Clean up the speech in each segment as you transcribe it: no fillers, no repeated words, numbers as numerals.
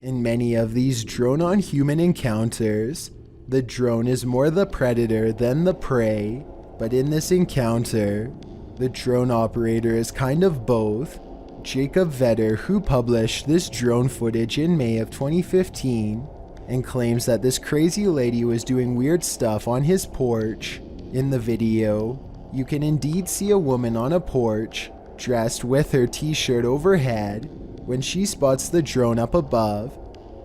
In many of these drone-on-human encounters, the drone is more the predator than the prey, but in this encounter, the drone operator is kind of both. Jacob Vetter, who published this drone footage in May of 2015, and claims that this crazy lady was doing weird stuff on his porch. In the video, you can indeed see a woman on a porch, dressed with her t-shirt overhead. When she spots the drone up above,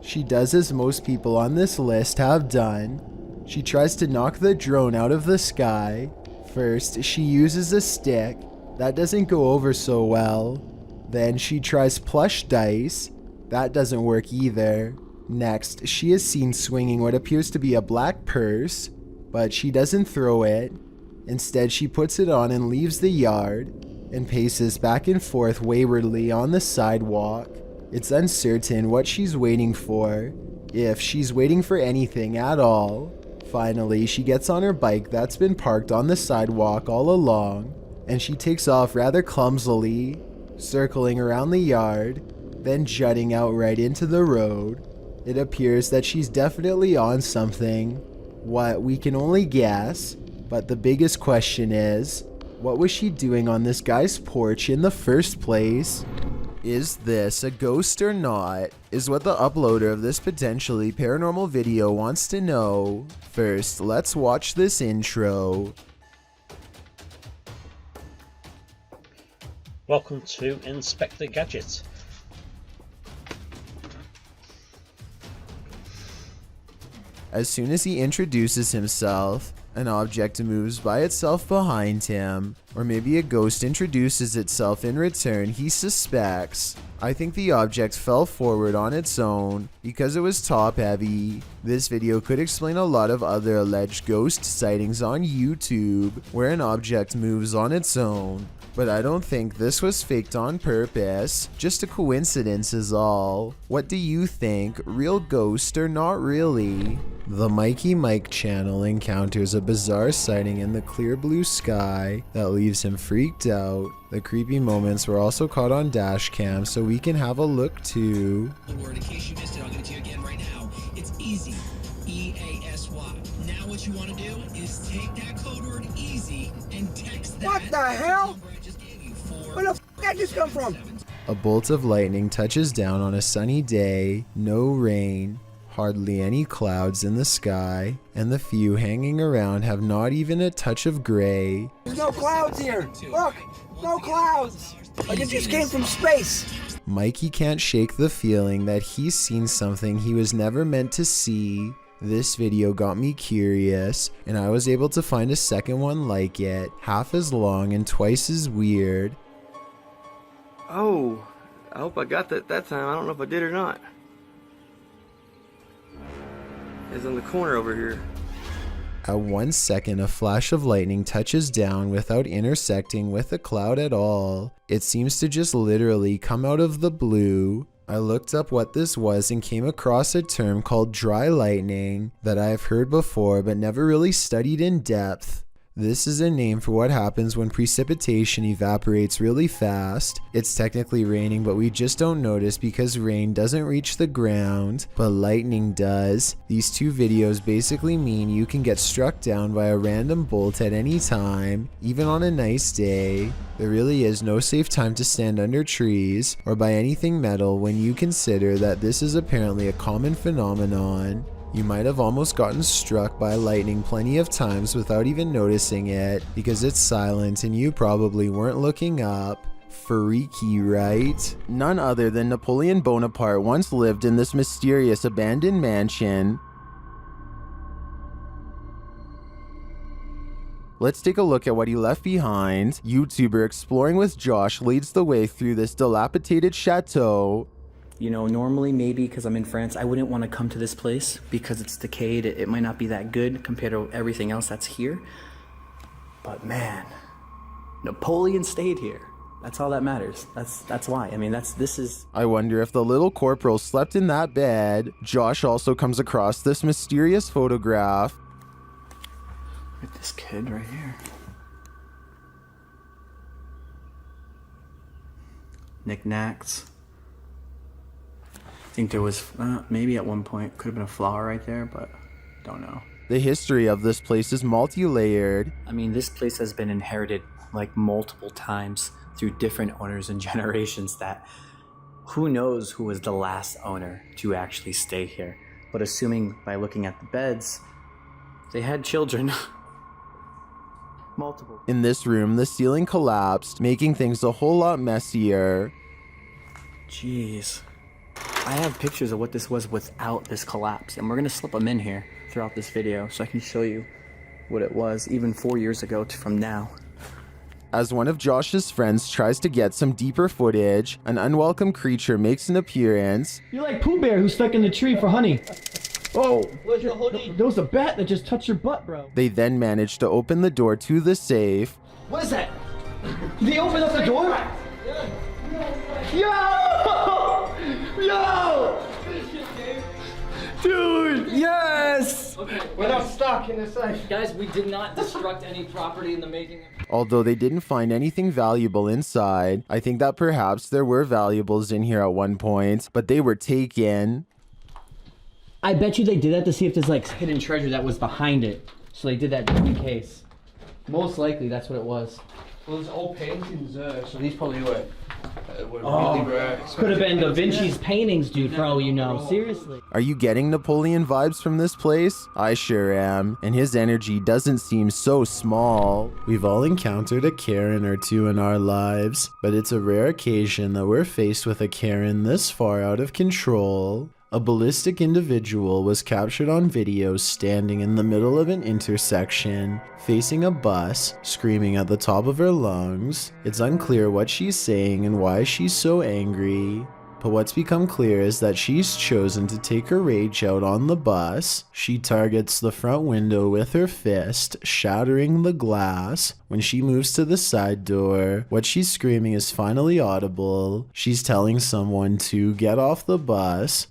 she does as most people on this list have done. She tries to knock the drone out of the sky. First, she uses a stick. That doesn't go over so well. Then she tries plush dice. That doesn't work either. Next, she is seen swinging what appears to be a black purse, but she doesn't throw it. Instead, she puts it on and leaves the yard, and paces back and forth waywardly on the sidewalk. It's uncertain what she's waiting for, if she's waiting for anything at all. Finally, she gets on her bike that's been parked on the sidewalk all along, and she takes off rather clumsily, circling around the yard, then jutting out right into the road. It appears that she's definitely on something. What, we can only guess, but the biggest question is, what was she doing on this guy's porch in the first place? Is this a ghost or not? Is what the uploader of this potentially paranormal video wants to know. First, let's watch this intro. Welcome to Inspector Gadget. As soon as he introduces himself, an object moves by itself behind him, or maybe a ghost introduces itself in return, he suspects. I think the object fell forward on its own because it was top heavy. This video could explain a lot of other alleged ghost sightings on YouTube where an object moves on its own. But I don't think this was faked on purpose, just a coincidence is all. What do you think, real ghost or not really? The Mikey Mike channel encounters a bizarre sighting in the clear blue sky that leaves him freaked out. The creepy moments were also caught on dash cam, so we can have a look too. The word, in case you missed it, I'll give it to you again right now. It's easy, E-A-S-Y. Now what you want to do is take that code word easy and text that. What the hell? Where the f*** that just come from? A bolt of lightning touches down on a sunny day, no rain, hardly any clouds in the sky, and the few hanging around have not even a touch of gray. There's no clouds here. Look, no clouds. Like it just came from space. Mikey can't shake the feeling that he's seen something he was never meant to see. This video got me curious, and I was able to find a second one like it, half as long and twice as weird. Oh, I hope I got that time. I don't know if I did or not. It's in the corner over here. At 1 second, a flash of lightning touches down without intersecting with a cloud at all. It seems to just literally come out of the blue. I looked up what this was and came across a term called dry lightning that I have heard before but never really studied in depth. This is a name for what happens when precipitation evaporates really fast. It's technically raining, but we just don't notice because rain doesn't reach the ground, but lightning does. These two videos basically mean you can get struck down by a random bolt at any time, even on a nice day. There really is no safe time to stand under trees or by anything metal when you consider that this is apparently a common phenomenon. You might have almost gotten struck by lightning plenty of times without even noticing it because it's silent and you probably weren't looking up. Freaky, right? None other than Napoleon Bonaparte once lived in this mysterious abandoned mansion. Let's take a look at what he left behind. YouTuber Exploring with Josh leads the way through this dilapidated chateau. You know, normally maybe because I'm in France, I wouldn't want to come to this place because it's decayed. It might not be that good compared to everything else that's here. But man, Napoleon stayed here. That's all that matters. That's why. I mean, this is... I wonder if the little corporal slept in that bed. Josh also comes across this mysterious photograph. Look at this kid right here. Knickknacks. think there was, maybe at one point, could have been a flower right there, but don't know. The history of this place is multi-layered. I mean, this place has been inherited like multiple times through different owners and generations that who knows who was the last owner to actually stay here. But assuming by looking at the beds, they had children. Multiple. In this room, the ceiling collapsed, making things a whole lot messier. Jeez. I have pictures of what this was without this collapse, and we're gonna slip them in here throughout this video so I can show you what it was even 4 years ago from now. As one of Josh's friends tries to get some deeper footage, an unwelcome creature makes an appearance. You're like Pooh Bear who's stuck in the tree for honey. Oh, there was a bat that just touched your butt, bro. They then manage to open the door to the safe. What is that? Did he open up the door? Yo! Yo! Dude, yes! Okay, we're not stuck in the safe. Guys, we did not destruct any property in the making. Although they didn't find anything valuable inside, I think that perhaps there were valuables in here at one point, but they were taken. I bet you they did that to see if there's like hidden treasure that was behind it. So they did that just in case. Most likely that's what it was. Well, there's old paintings there, so these probably were really rare. Could have been Da Vinci's paintings, dude, for all you know. Seriously. Are you getting Napoleon vibes from this place? I sure am, and his energy doesn't seem so small. We've all encountered a Karen or two in our lives, but it's a rare occasion that we're faced with a Karen this far out of control. A ballistic individual was captured on video standing in the middle of an intersection, facing a bus, screaming at the top of her lungs. It's unclear what she's saying and why she's so angry, but what's become clear is that she's chosen to take her rage out on the bus. She targets the front window with her fist, shattering the glass. When she moves to the side door, what she's screaming is finally audible. She's telling someone to get off the bus.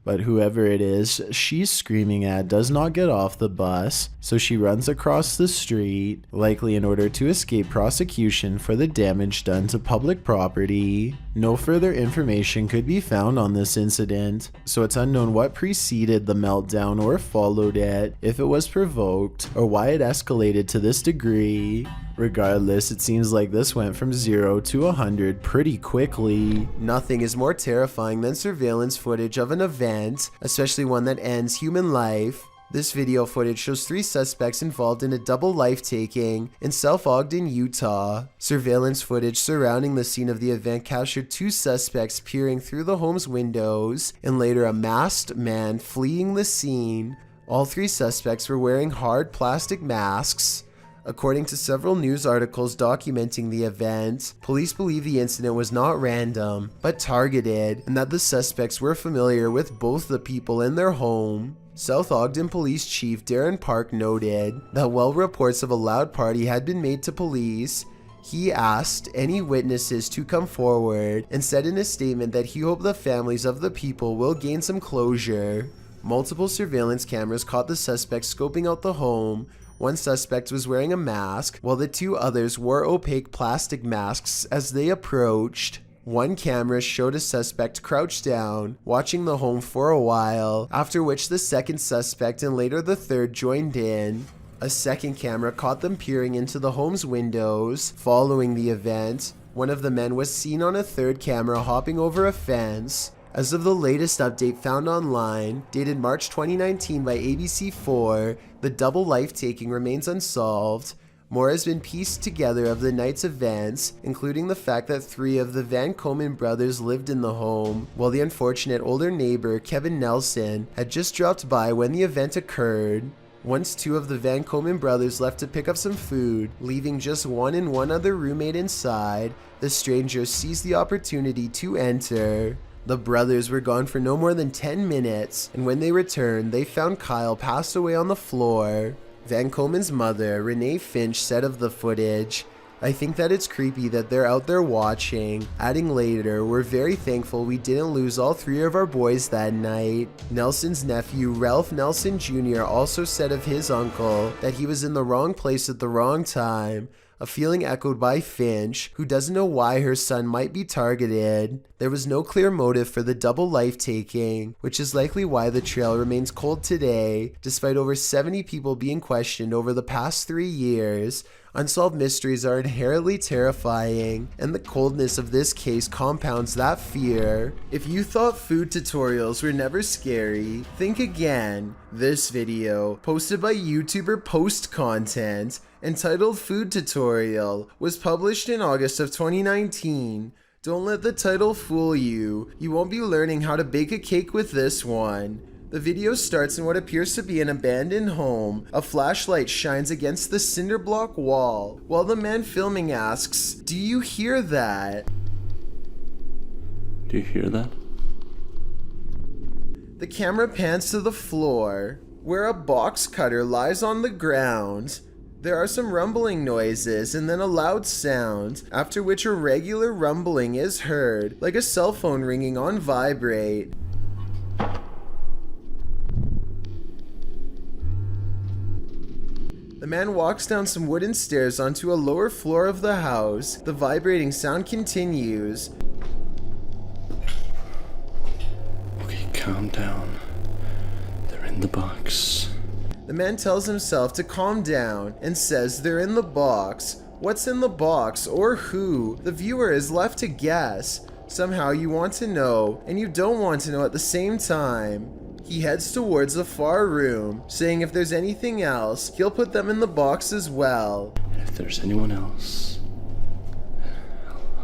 But whoever it is she's screaming at does not get off the bus, so she runs across the street, likely in order to escape prosecution for the damage done to public property. No further information could be found on this incident, so it's unknown what preceded the meltdown or followed it, if it was provoked, or why it escalated to this degree. Regardless, it seems like this went from 0 to 100 pretty quickly. Nothing is more terrifying than surveillance footage of an event, especially one that ends human life. This video footage shows 3 suspects involved in a double life-taking in South Ogden, Utah. Surveillance footage surrounding the scene of the event captured 2 suspects peering through the home's windows, and later a masked man fleeing the scene. All 3 suspects were wearing hard plastic masks. According to several news articles documenting the event, police believe the incident was not random, but targeted, and that the suspects were familiar with both the people in their home. South Ogden Police Chief Darren Park noted that while reports of a loud party had been made to police, he asked any witnesses to come forward and said in a statement that he hoped the families of the people will gain some closure. Multiple surveillance cameras caught the suspects scoping out the home. One suspect was wearing a mask, while the 2 others wore opaque plastic masks as they approached. One camera showed a suspect crouched down, watching the home for a while, after which the second suspect and later the third joined in. A second camera caught them peering into the home's windows. Following the event, one of the men was seen on a third camera hopping over a fence. As of the latest update found online, dated March 2019 by ABC4, the double life-taking remains unsolved. More has been pieced together of the night's events, including the fact that 3 of the Van Komen brothers lived in the home, while the unfortunate older neighbor, Kevin Nelson, had just dropped by when the event occurred. Once 2 of the Van Komen brothers left to pick up some food, leaving just one and one other roommate inside, the stranger seized the opportunity to enter. The brothers were gone for no more than 10 minutes, and when they returned, they found Kyle passed away on the floor. Van Komen's mother, Renee Finch, said of the footage, "I think that it's creepy that they're out there watching," adding later, "We're very thankful we didn't lose all 3 of our boys that night." Nelson's nephew, Ralph Nelson Jr., also said of his uncle that he was in the wrong place at the wrong time. a feeling echoed by Finch, who doesn't know why her son might be targeted. There was no clear motive for the double life-taking, which is likely why the trail remains cold today, despite over 70 people being questioned over the past 3 years. Unsolved mysteries are inherently terrifying, and the coldness of this case compounds that fear. If you thought food tutorials were never scary, think again. This video, posted by YouTuber Post Content, entitled Food Tutorial, was published in August of 2019. Don't let the title fool you. You won't be learning how to bake a cake with this one. The video starts in what appears to be an abandoned home. A flashlight shines against the cinder block wall, while the man filming asks, "Do you hear that?" Do you hear that? The camera pans to the floor, where a box cutter lies on the ground. There are some rumbling noises and then a loud sound, after which a regular rumbling is heard, like a cell phone ringing on vibrate. The man walks down some wooden stairs onto a lower floor of the house. The vibrating sound continues. Okay, calm down. They're in the box. The man tells himself to calm down and says they're in the box. What's in the box or who? The viewer is left to guess. Somehow you want to know and you don't want to know at the same time. He heads towards the far room, saying if there's anything else, he'll put them in the box as well. And if there's anyone else,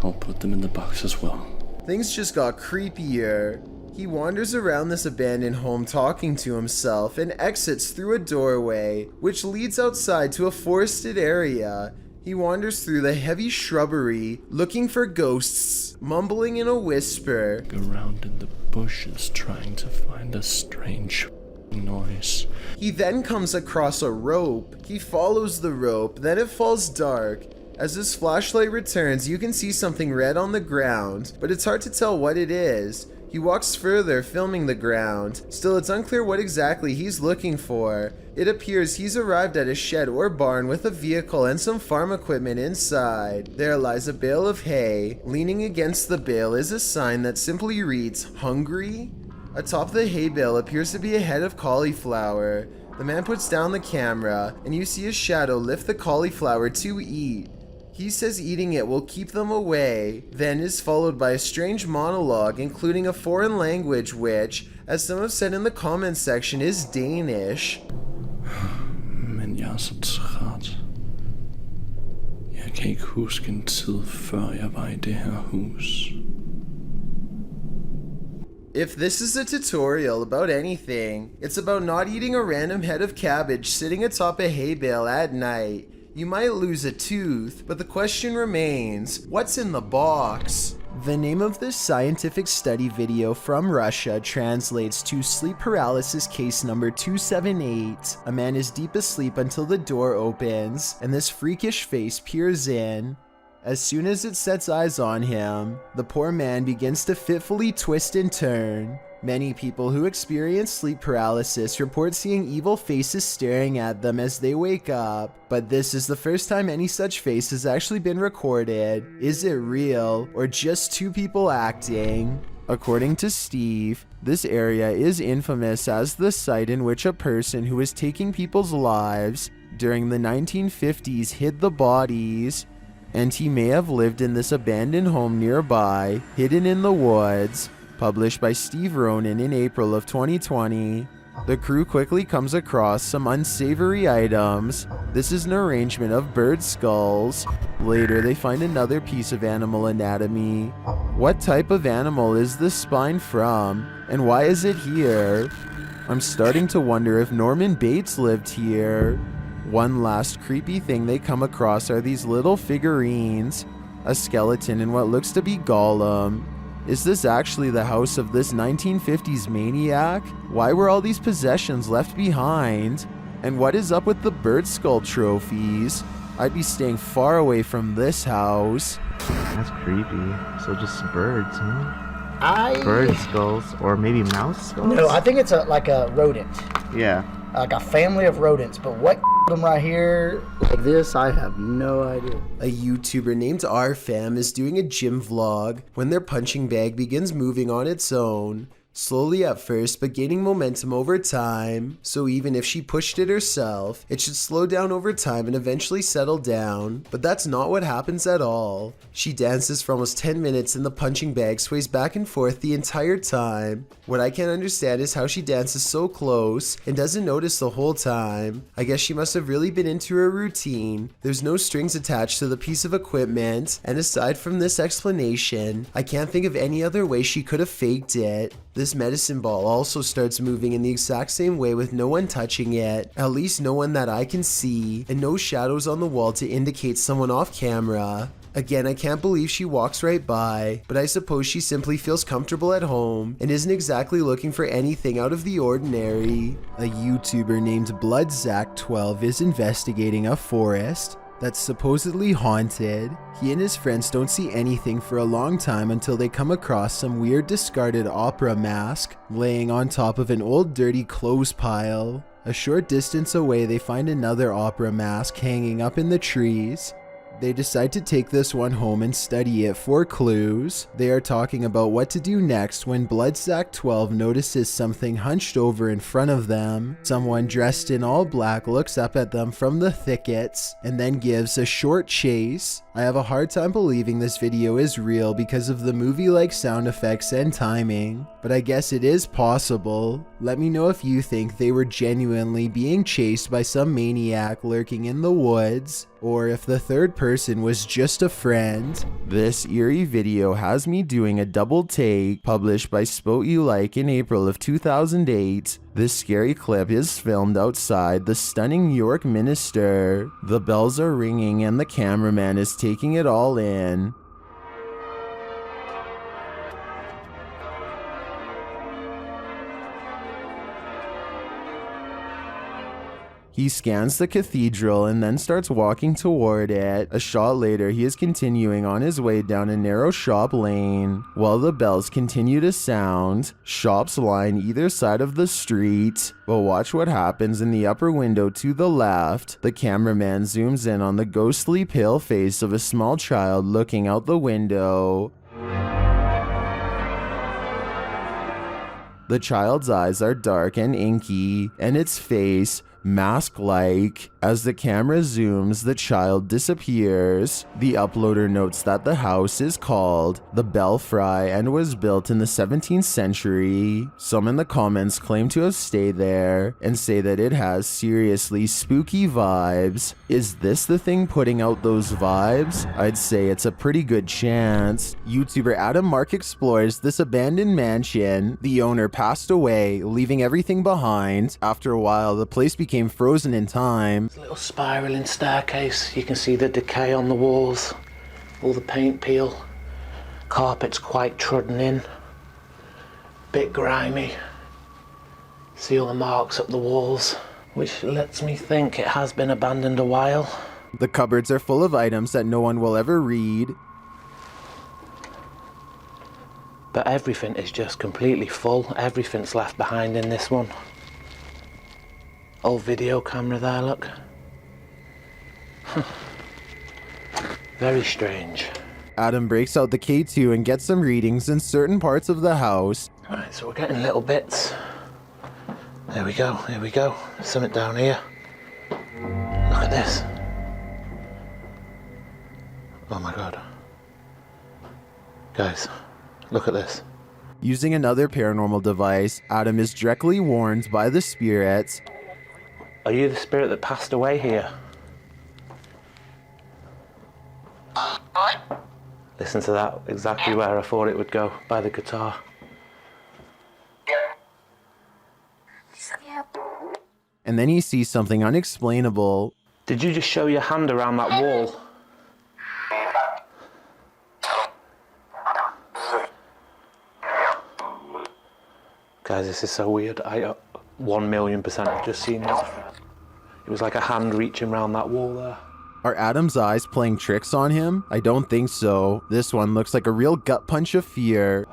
I'll put them in the box as well. Things just got creepier. He wanders around this abandoned home talking to himself and exits through a doorway, which leads outside to a forested area. He wanders through the heavy shrubbery, looking for ghosts, mumbling in a whisper. Around in the bushes trying to find a strange noise. He then comes across a rope. He follows the rope, then it falls dark. As his flashlight returns, you can see something red on the ground, but it's hard to tell what it is. He walks further, filming the ground. Still, it's unclear what exactly he's looking for. It appears he's arrived at a shed or barn with a vehicle and some farm equipment inside. There lies a bale of hay. Leaning against the bale is a sign that simply reads, "Hungry?" Atop the hay bale appears to be a head of cauliflower. The man puts down the camera, and you see a shadow lift the cauliflower to eat. He says eating it will keep them away, then is followed by a strange monologue including a foreign language which, as some have said in the comments section, is Danish. Men jeg er så træt. Jeg kan ikke huske en tid før jeg var i det her hus. If this is a tutorial about anything, it's about not eating a random head of cabbage sitting atop a hay bale at night. You might lose a tooth, but the question remains, what's in the box? The name of this scientific study video from Russia translates to Sleep Paralysis Case Number 278. A man is deep asleep until the door opens, and this freakish face peers in. As soon as it sets eyes on him, the poor man begins to fitfully twist and turn. Many people who experience sleep paralysis report seeing evil faces staring at them as they wake up, but this is the first time any such face has actually been recorded. Is it real, or just two people acting? According to Steve, this area is infamous as the site in which a person who was taking people's lives during the 1950s hid the bodies, and he may have lived in this abandoned home nearby, hidden in the woods. Published by Steve Ronan in April of 2020. The crew quickly comes across some unsavory items. This is an arrangement of bird skulls. Later, they find another piece of animal anatomy. What type of animal is this spine from? And why is it here? I'm starting to wonder if Norman Bates lived here. One last creepy thing they come across are these little figurines. A skeleton and what looks to be Gollum. Is this actually the house of this 1950s maniac? Why were all these possessions left behind? And what is up with the bird skull trophies? I'd be staying far away from this house. That's creepy. So just birds, huh? Bird skulls, or maybe mouse skulls? No, I think it's like a rodent. Yeah. Like a family of rodents, but what them right here like this, I have no idea. A YouTuber named RFam is doing a gym vlog when their punching bag begins moving on its own. Slowly at first, but gaining momentum over time. So even if she pushed it herself, it should slow down over time and eventually settle down. But that's not what happens at all. She dances for almost 10 minutes and the punching bag sways back and forth the entire time. What I can't understand is how she dances so close and doesn't notice the whole time. I guess she must have really been into her routine. There's no strings attached to the piece of equipment, and aside from this explanation, I can't think of any other way she could have faked it. This medicine ball also starts moving in the exact same way with no one touching it, at least no one that I can see, and no shadows on the wall to indicate someone off camera. Again, I can't believe she walks right by, but I suppose she simply feels comfortable at home and isn't exactly looking for anything out of the ordinary. A YouTuber named Bloodzack12 is investigating a forest that's supposedly haunted. He and his friends don't see anything for a long time until they come across some weird discarded opera mask laying on top of an old dirty clothes pile. A short distance away, they find another opera mask hanging up in the trees. They decide to take this one home and study it for clues. They are talking about what to do next when Bloodzack12 notices something hunched over in front of them. Someone dressed in all black looks up at them from the thickets and then gives a short chase. I have a hard time believing this video is real because of the movie-like sound effects and timing, but I guess it is possible. Let me know if you think they were genuinely being chased by some maniac lurking in the woods, or if the third person was just a friend. This eerie video has me doing a double take, published by Spot You Like in April of 2008. This scary clip is filmed outside the stunning York Minster. The bells are ringing and the cameraman is taking it all in. He scans the cathedral and then starts walking toward it. A shot later, he is continuing on his way down a narrow shop lane. While the bells continue to sound, shops line either side of the street. But watch what happens in the upper window to the left. The cameraman zooms in on the ghostly pale face of a small child looking out the window. The child's eyes are dark and inky, and its face mask-like. As the camera zooms, the child disappears. The uploader notes that the house is called the Belfry and was built in the 17th century. Some in the comments claim to have stayed there and say that it has seriously spooky vibes. Is this the thing putting out those vibes? I'd say it's a pretty good chance. YouTuber Adam Mark explores this abandoned mansion. The owner passed away, leaving everything behind. After a while, the place became frozen in time. Little spiraling staircase. You can see the decay on the walls, all the paint peel. Carpet's quite trodden in, bit grimy. See all the marks up the walls, which lets me think it has been abandoned a while. The cupboards are full of items that no one will ever read. But everything is just completely full. Everything's left behind in this one. Old video camera there, look. Very strange. Adam breaks out the K2 and gets some readings in certain parts of the house. Right, so we're getting little bits. There we go, here we go. Something down here. Look at this. Oh my god. Guys, look at this. Using another paranormal device, Adam is directly warned by the spirits. Are you the spirit that passed away here? Listen to that, exactly where I thought it would go, by the guitar. And then he sees something unexplainable. Did you just show your hand around that wall? Guys, this is so weird. I 1,000,000% have just seen that. It was like a hand reaching around that wall there. Are Adam's eyes playing tricks on him? I don't think so. This one looks like a real gut punch of fear.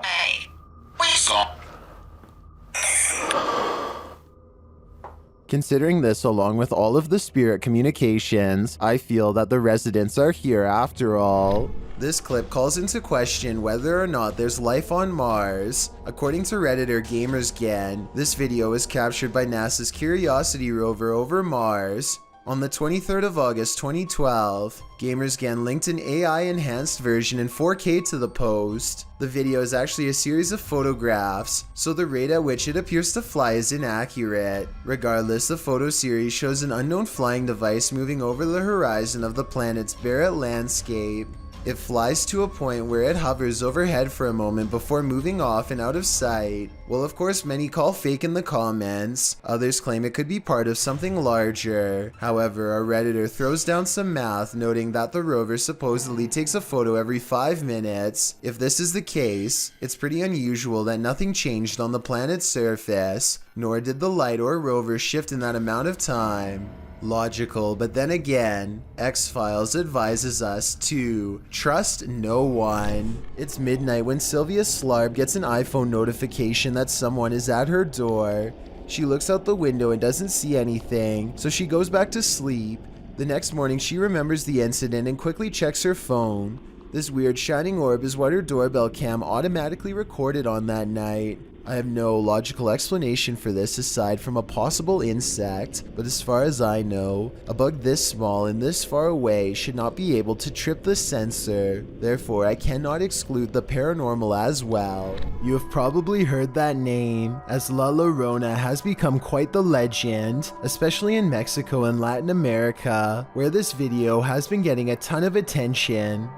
Considering this along with all of the spirit communications, I feel that the residents are here after all. This clip calls into question whether or not there's life on Mars. According to Redditor GamersGen, this video was captured by NASA's Curiosity rover over Mars. On the 23rd of August 2012, GamersGen linked an AI-enhanced version in 4K to the post. The video is actually a series of photographs, so the rate at which it appears to fly is inaccurate. Regardless, the photo series shows an unknown flying device moving over the horizon of the planet's Barrett landscape. It flies to a point where it hovers overhead for a moment before moving off and out of sight. Well, of course, many call fake in the comments. Others claim it could be part of something larger. However, a Redditor throws down some math, noting that the rover supposedly takes a photo every 5 minutes. If this is the case, it's pretty unusual that nothing changed on the planet's surface, nor did the light or rover shift in that amount of time. Logical, but then again, X-Files advises us to trust no one. It's midnight when Sylvia Slarb gets an iPhone notification that someone is at her door. She looks out the window and doesn't see anything, so she goes back to sleep. The next morning she remembers the incident and quickly checks her phone. This weird shining orb is what her doorbell cam automatically recorded on that night. I have no logical explanation for this aside from a possible insect, but as far as I know, a bug this small and this far away should not be able to trip the sensor. Therefore, I cannot exclude the paranormal as well. You have probably heard that name, as La Llorona has become quite the legend, especially in Mexico and Latin America, where this video has been getting a ton of attention.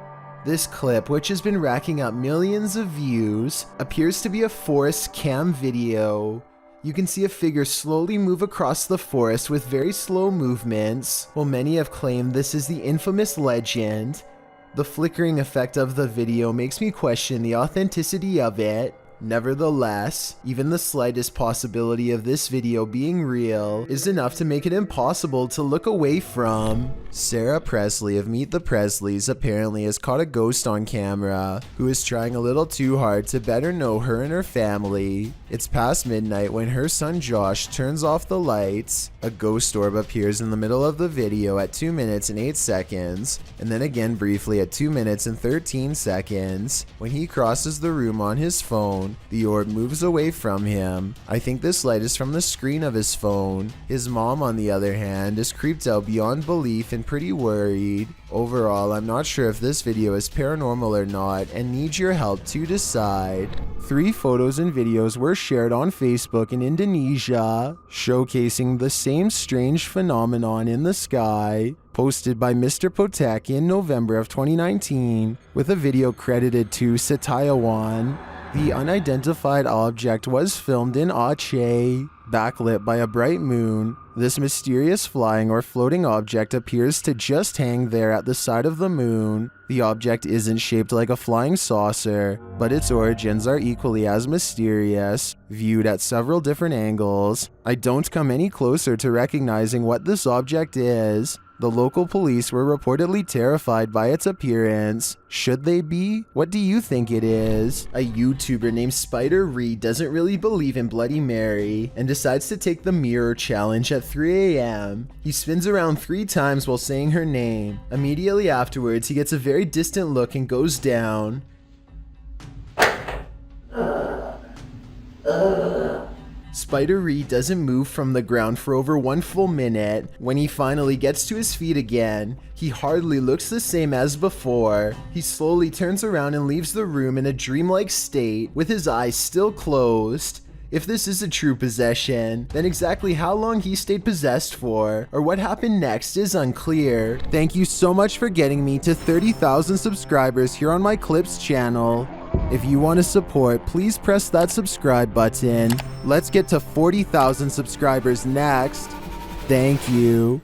This clip, which has been racking up millions of views, appears to be a forest cam video. You can see a figure slowly move across the forest with very slow movements, while many have claimed this is the infamous legend. The flickering effect of the video makes me question the authenticity of it. Nevertheless, even the slightest possibility of this video being real is enough to make it impossible to look away from. Sarah Presley of Meet the Presleys apparently has caught a ghost on camera who is trying a little too hard to better know her and her family. It's past midnight when her son Josh turns off the lights. A ghost orb appears in the middle of the video at 2 minutes and 8 seconds, and then again briefly at 2 minutes and 13 seconds. When he crosses the room on his phone, the orb moves away from him. I think this light is from the screen of his phone. His mom, on the other hand, is creeped out beyond belief and pretty worried. Overall, I'm not sure if this video is paranormal or not and need your help to decide. 3 photos and videos were shared on Facebook in Indonesia, showcasing the same strange phenomenon in the sky, posted by Mr. Potek in November of 2019, with a video credited to Setiawan. The unidentified object was filmed in Aceh, backlit by a bright moon. This mysterious flying or floating object appears to just hang there at the side of the moon. The object isn't shaped like a flying saucer, but its origins are equally as mysterious, viewed at several different angles. I don't come any closer to recognizing what this object is. The local police were reportedly terrified by its appearance. Should they be? What do you think it is? A YouTuber named Spider Reed doesn't really believe in Bloody Mary and decides to take the mirror challenge at 3 a.m. He spins around 3 times while saying her name. Immediately afterwards, he gets a very distant look and goes down. Spider Reed doesn't move from the ground for over 1 full minute. When he finally gets to his feet again, he hardly looks the same as before. He slowly turns around and leaves the room in a dreamlike state, with his eyes still closed. If this is a true possession, then exactly how long he stayed possessed for, or what happened next is unclear. Thank you so much for getting me to 30,000 subscribers here on my Clips channel. If you want to support, please press that subscribe button. Let's get to 40,000 subscribers next. Thank you.